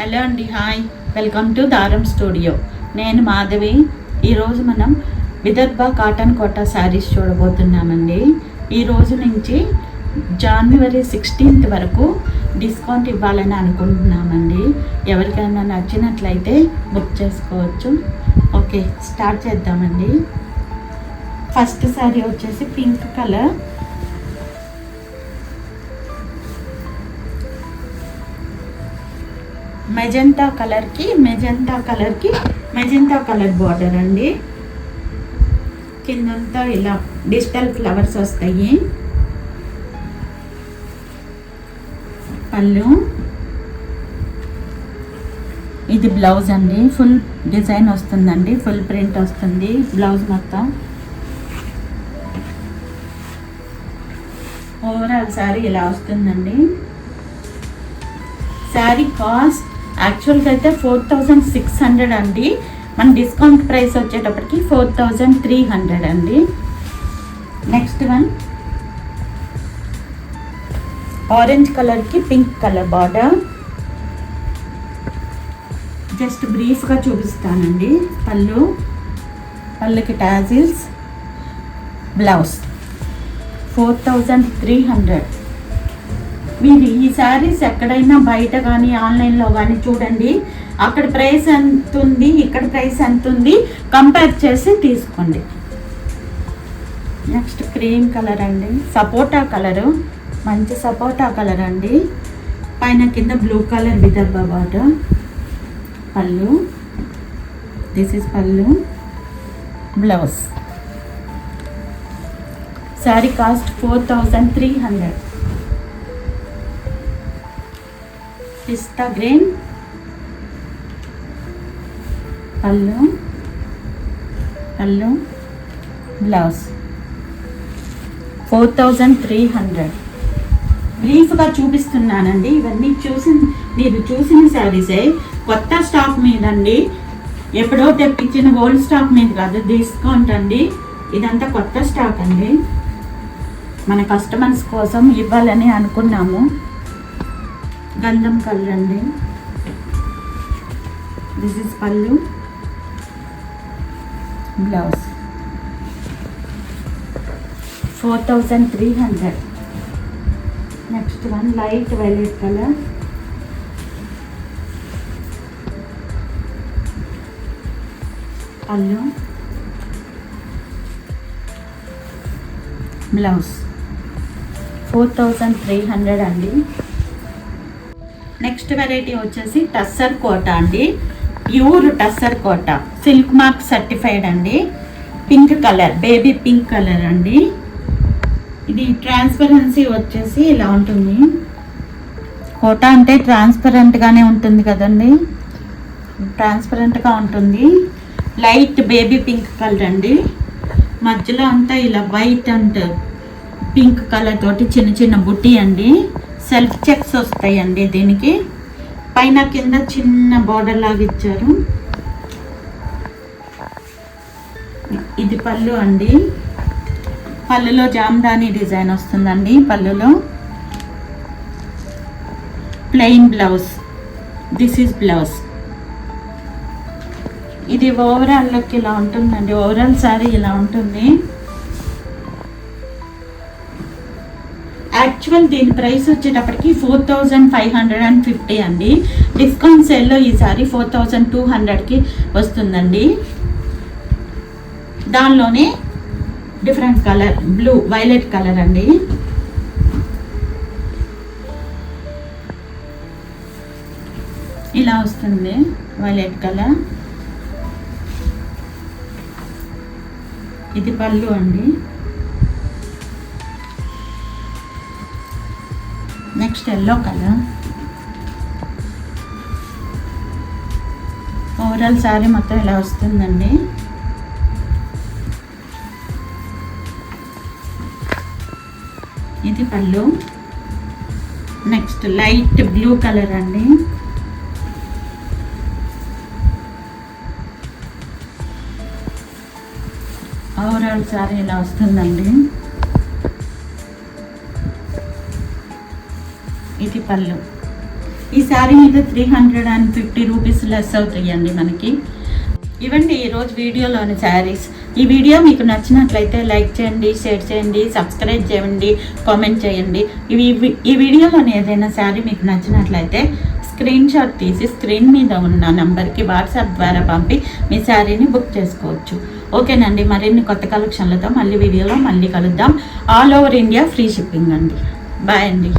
Hello అండి, hi, welcome to దారం studio. నేను మాధవి. ఈరోజు మనం విదర్భ కాటన్ కోటా శారీస్ చూడబోతున్నామండి. ఈరోజు నుంచి జనవరి 16th వరకు డిస్కౌంట్ ఇవ్వాలని అనుకుంటున్నామండి. ఎవరికైనా నచ్చినట్లయితే బుక్ చేసుకోవచ్చు. ఓకే, స్టార్ట్ చేద్దామండి. ఫస్ట్ శారీ వచ్చేసి pink colour, magenta colour border అండి. కిందంతా ఇలా డిజిటల్ ఫ్లవర్స్ వస్తాయి. పళ్ళు, ఇది బ్లౌజ్ అండి. ఫుల్ డిజైన్ వస్తుందండి, ఫుల్ ప్రింట్ వస్తుంది బ్లౌజ్ మొత్తం. ఓవరాల్ శారీ ఇలా వస్తుందండి. శారీ కాస్ట్ యాక్చువల్గా అయితే 4600 అండి. మన డిస్కౌంట్ ప్రైస్ వచ్చేటప్పటికి 4300 అండి. నెక్స్ట్ వన్ ఆరెంజ్ కలర్కి పింక్ కలర్ బార్డర్. జస్ట్ బ్రీఫ్గా చూపిస్తానండి. పళ్ళుకి టాజిల్స్, బ్లౌజ్ 4300. మీరు ఈ శారీస్ ఎక్కడైనా బయట కానీ ఆన్లైన్లో కానీ చూడండి, అక్కడ ప్రైస్ ఎంత ఉంది, ఇక్కడ ప్రైస్ ఎంత ఉంది, కంపేర్ చేసి తీసుకోండి. నెక్స్ట్ క్రీమ్ కలర్ అండి, సపోటా కలరు, మంచి సపోటా కలర్ అండి. పైన కింద బ్లూ కలర్ విదర్భ బార్డర్. పళ్ళు, దిస్ ఇస్ పళ్ళు, బ్లౌజ్. శారీ కాస్ట్ 4300. పిస్తా గ్రీన్, పళ్ళు, బ్లౌజ్ 4300. బ్రీఫ్గా చూపిస్తున్నానండి. ఇవన్నీ మీరు చూసిన శారీసే, కొత్త స్టాక్ మీదండి. ఎప్పుడో తెప్పించిన ఓల్డ్ స్టాక్ మీద కాదు, డిస్కౌంట్ అండి. ఇదంతా కొత్త స్టాక్ అండి. మన కస్టమర్స్ కోసం ఇవ్వాలని అనుకున్నాము. గంధం కలర్ అండి. దిస్ ఇస్ పళ్ళు, blouse 4300. Next one light violet colour, పళ్ళు, బ్లౌజ్ 4300 అండి. నెక్స్ట్ వెరైటీ వచ్చేసి టస్సర్ కోటా అండి. Pure tussar Kota, silk mark certified అండి. Pink colour, baby pink colour అండి. ఇది ట్రాన్స్పరెన్సీ వచ్చేసి ఇలా ఉంటుంది. కోటా అంటే ట్రాన్స్పరెంట్గానే ఉంటుంది కదండి, ట్రాన్స్పరెంట్గా ఉంటుంది. లైట్ బేబీ పింక్ కలర్ అండి. మధ్యలో అంతా ఇలా వైట్ అండ్ పింక్ కలర్ తోటి చిన్న చిన్న బుట్టి అండి. సెల్ఫ్ చెక్స్ వస్తాయండి దీనికి. పైన కింద చిన్న బార్డర్ లాగా ఇచ్చారు. ఇది పళ్ళు అండి. పళ్ళులో జామ్దాని డిజైన్ వస్తుందండి. పళ్ళులో plain blouse, this is blouse. ఇది ఓవరాల్ లుక్ ఇలా ఉంటుందండి. ఓవరాల్ శారీ ఇలా ఉంటుంది. యాక్చువల్ దీని ప్రైస్ వచ్చేటప్పటికి 4550 అండి. డిస్కౌంట్ సేల్లో ఈసారి 4200కి వస్తుందండి. దానిలోనే different colour, blue violet colour అండి. ఇలా వస్తుంది వైలెట్ కలర్. ఇది పళ్ళు అండి. Next yellow colour. Overall sari మొత్తం ఇలా వస్తుందండి. ఇది పళ్ళు. నెక్స్ట్ లైట్ బ్లూ కలర్ అండి. ఓవరాల్ శారీ ఇలా వస్తుందండి. ఇది పళ్ళు. ఈ శారీ మీద 350 రూపీస్ లెస్ అవుతాయండి మనకి. ఇవండి ఈరోజు వీడియోలోని శారీస్. ఈ వీడియో మీకు నచ్చినట్లయితే లైక్ చేయండి, షేర్ చేయండి, సబ్స్క్రైబ్ చేయండి, కామెంట్ చేయండి. ఈ వీడియోలోని ఏదైనా శారీ మీకు నచ్చినట్లయితే స్క్రీన్ షాట్ తీసి స్క్రీన్ మీద ఉన్న నంబర్కి వాట్సాప్ ద్వారా పంపి మీ శారీని బుక్ చేసుకోవచ్చు. ఓకేనండి, మరిన్ని కొత్త కలెక్షన్లతో వీడియోలో మళ్ళీ కలుద్దాం. All over India free shipping అండి. బాయ్ అండి.